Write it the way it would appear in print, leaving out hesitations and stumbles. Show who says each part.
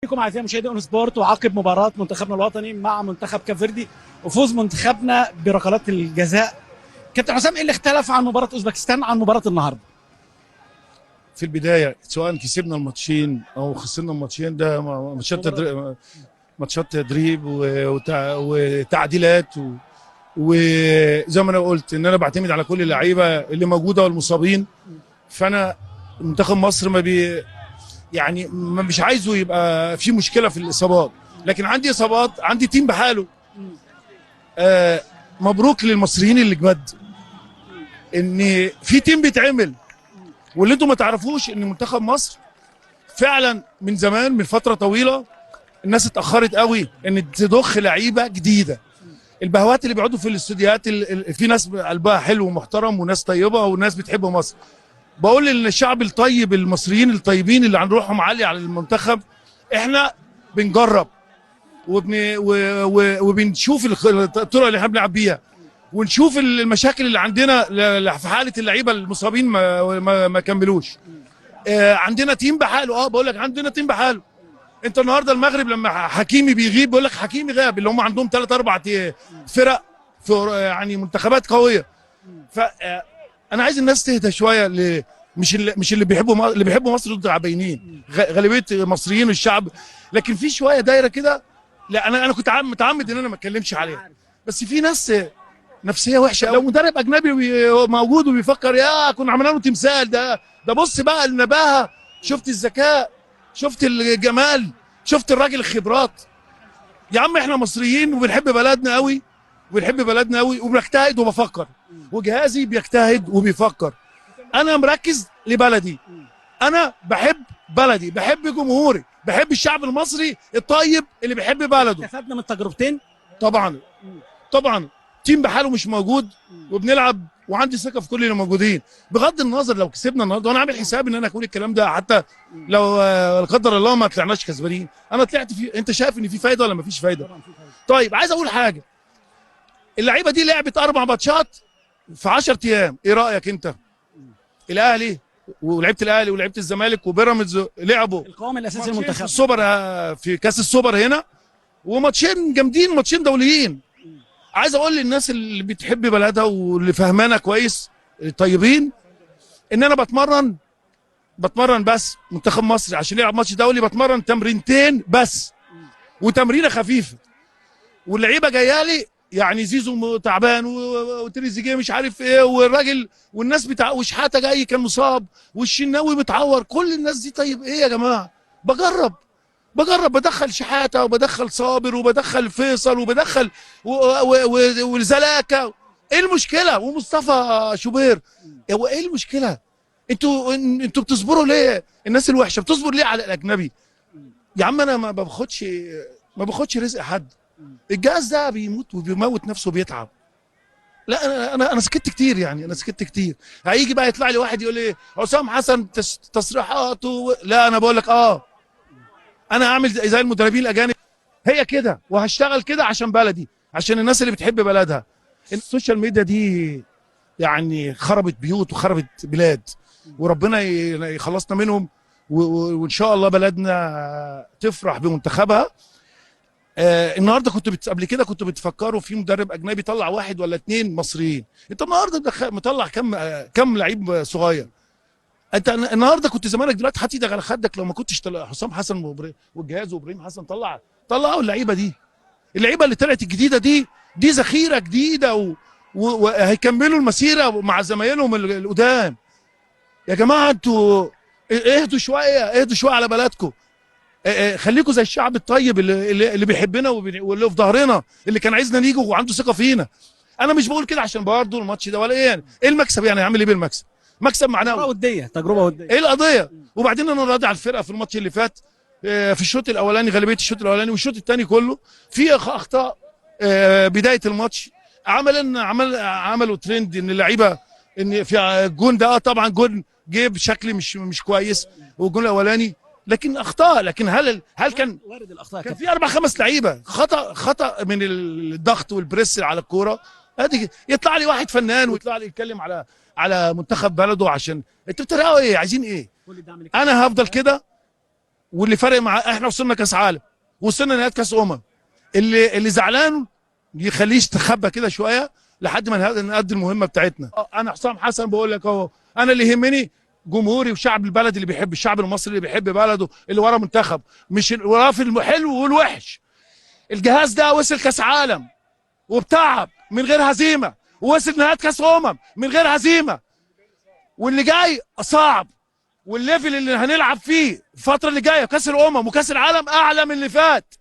Speaker 1: بكم اعزائي مشاهدي اون سبورت. وعقب مباراه منتخبنا الوطني مع منتخب كاب فيردي وفوز منتخبنا بركلات الجزاء، كابتن حسام، ايه اللي اختلف عن مباراه اوزبكستان عن مباراه النهارده؟
Speaker 2: في البدايه سواء كسبنا الماتشين او خسرنا الماتشين ده ماتشات تدريب وتعديلات وزي ما انا قلت ان انا بعتمد على كل اللعيبه اللي موجوده والمصابين. فانا منتخب مصر ما بي يعني ما مش عايزه يبقى في مشكله في الاصابات، لكن عندي اصابات، عندي تيم بحاله. مبروك للمصريين اللي جمد ان في تيم بيتعمل. واللي انتم ما تعرفوش ان منتخب مصر فعلا من زمان، من فتره طويله الناس اتاخرت قوي ان تضخ لعيبه جديده. البهوات اللي بيقعدوا في الاستوديوهات في ناس قلبها حلو ومحترم وناس طيبه وناس بتحب مصر. بقول ان الشعب الطيب، المصريين الطيبين اللي روحهم عاليه على المنتخب، احنا بنجرب وبنشوف الطرق اللي احنا بنلعب بيها، ونشوف المشاكل اللي عندنا في حاله اللعيبه المصابين ما كملوش. عندنا تيم بحاله. بقول لك عندنا تيم بحاله. انت النهارده المغرب لما حكيمي بيغيب بيقول لك حكيمي غاب، اللي هم عندهم 3 4 فرق في يعني منتخبات قويه. فانا عايز الناس تهدى شويه. مش اللي بيحبوا مصر دول عبينين، غالبيه المصريين والشعب. لكن في شويه دايره كده. لا انا كنت متعمد ان انا ما اتكلمش عليها، بس في ناس نفسيه وحشه. لو مدرب اجنبي موجود وبيفكر يا كنا عملنا له تمثال. ده بص بقى النباهه، شفت الذكاء، شفت الجمال، شفت الراجل الخبرات. يا عم احنا مصريين وبنحب بلدنا قوي، وبنجتهد وبفكر، وجهازي بيجتهد وبيفكر. انا مركز لبلدي، انا بحب بلدي، بحب جمهوري، بحب الشعب المصري الطيب اللي بيحب بلده.
Speaker 1: استفدنا من التجربتين
Speaker 2: طبعا تيم بحاله مش موجود وبنلعب، وعندي ثقه في كل اللي موجودين. بغض النظر لو كسبنا النهارده، وانا عامل حساب ان انا اقول الكلام ده حتى لو لا قدر الله ما طلعناش كسبانين. انا طلعت انت شايف ان في فايده ولا ما فيش فايده؟ طيب عايز اقول حاجه. اللعيبه دي لعبت 4 ماتشات في 10 ايام. ايه رايك انت؟ الاهلي ولعيبه الاهلي ولعيبه الزمالك وبيراميدز لعبوا
Speaker 1: القوام الاساسي
Speaker 2: في
Speaker 1: للمنتخب
Speaker 2: السوبر، في كاس السوبر هنا، وماتشين جامدين، ماتشين دوليين. عايز اقول للناس اللي بتحب بلدها واللي فهمانه كويس طيبين ان انا بتمرن بس منتخب مصر عشان يلعب ماتش دولي. بتمرن تمرينتين بس، وتمرينه خفيفه، واللعيبه جايه لي. يعني زيزو تعبان وتريزيجيه مش عارف ايه، والراجل والناس وشحاته جاي كان مصاب، والشناوي متعور. كل الناس دي طيب ايه يا جماعه؟ بجرب بدخل شحاته وبدخل صابر وبدخل فيصل وبدخل والزلاكه. ايه المشكله؟ ومصطفى شوبير. هو ايه المشكله؟ انتوا بتصبروا ليه؟ الناس الوحشه بتصبر ليه على الاجنبي؟ يا عم انا ما باخدش رزق حد. الجهاز ده بيموت وبيموت نفسه وبيتعب. لا انا سكت كتير، يعني انا سكت كتير. هيجي بقى يطلع لي واحد يقول لي حسام حسن تصريحاته. لا انا بقول لك انا هعمل زي المدربين الاجانب. هي كده، وهشتغل كده عشان بلدي، عشان الناس اللي بتحب بلدها. السوشيال ميديا دي يعني خربت بيوت وخربت بلاد، وربنا يخلصنا منهم. وان شاء الله بلدنا تفرح بمنتخبها. النهارده قبل كده كنتوا بتفكروا في مدرب اجنبي طلع 1 ولا 2 مصريين. انت النهارده مطلع كم لعيب صغير. انت النهارده كنت زمانك دلوقتي حاطط ايدك على خدك لو ما كنتش حسام حسن والجهاز وابراهيم حسن طلعوا اللعيبه دي. اللعيبه اللي طلعت الجديده دي ذخيره جديده، وهيكملوا المسيره مع زمايلهم القدام. يا جماعه انتوا اهدوا شويه على بلدكم. خليكم زي الشعب الطيب اللي بيحبنا واللي في ظهرنا، اللي كان عايزنا نيجي وعنده ثقه فينا. انا مش بقول كده عشان برضه الماتش ده ولا ايه. يعني ايه المكسب؟ يعني هعمل ايه بالمكسب؟ مكسب معنوي.
Speaker 1: تجربه وديه.
Speaker 2: ايه القضيه؟ وبعدين انا راضي على الفرقه في الماتش اللي فات. في الشوط الاولاني، غالبيه الشوط الاولاني والشوط الثاني كله في اخطاء. بدايه الماتش عملوا ترند ان اللعيبه ان في الجون ده. طبعا جون جه بشكل مش كويس، والجون الاولاني لكن اخطاء. لكن هل كان
Speaker 1: وارد الاخطاء؟
Speaker 2: كان في 4 5 لعيبه خطا من الضغط والبريس على الكوره. ادي يطلع لي واحد فنان ويطلع لي يتكلم على منتخب بلده. عشان انتوا بتتريقوا ايه؟ عايزين ايه؟ انا هفضل كده واللي فارق مع احنا وصلنا كاس عالم، وصلنا نهائي كاس اللي زعلان يخليه يستخبى كده شويه لحد ما نأدي المهمه بتاعتنا. انا حسام حسن بقول لك اهو، انا اللي يهمني جمهوري وشعب البلد اللي بيحب، الشعب المصري اللي بيحب بلده، اللي ورا منتخب، مش وراه في الحلو والوحش. الجهاز ده وصل كاس عالم وبتعب من غير هزيمه، ووصل نهائي كاس من غير هزيمه، واللي جاي صعب، والليفل اللي هنلعب فيه الفتره اللي جايه كاس وكاس العالم اعلى من اللي فات.